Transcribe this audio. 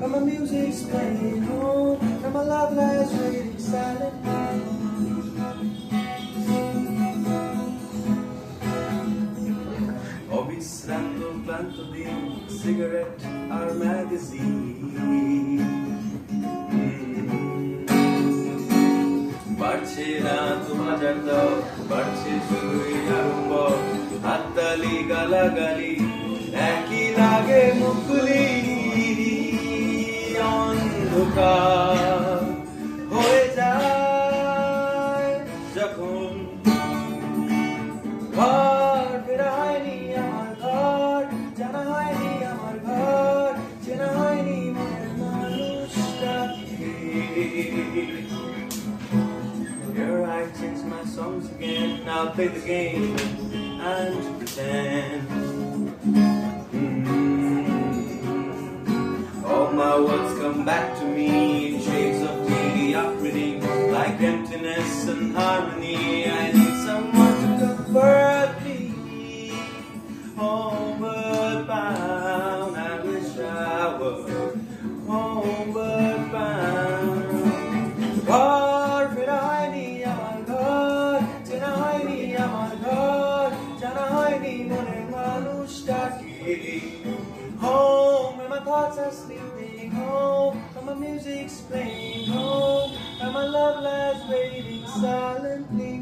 and my music's playing home, and my love lies waiting silently. Ho distratto tanto di cigarette or magazine. বাড়ছে না তো হাজার দাও, বাড়ছে শুধুই আরম্ভ, হাততালি গালাগালি একই লাগে মুখগুলি, অন্ধকার হয়ে যায় যখন ঘর ফেরা হয়নি আমার ঘর, জানা হয়নি আমার ঘর, চেনা হয়নি মনের মানুষটাকে। Here I change my songs again, I'll play the game and pretend. All my words come back to me in shades of mediocrity, like emptiness and harmony. I need someone to comfort me. Homeward bound, I wish I were homeward bound. ঘর ফেরা হয়নি আমার ঘর, চেনা হয়নি আমার ঘর, জানা হয়নি মনের মানুষটাকে। Home, where my thoughts are sleeping, home, and my music's playing, home, and my love lies waiting silently.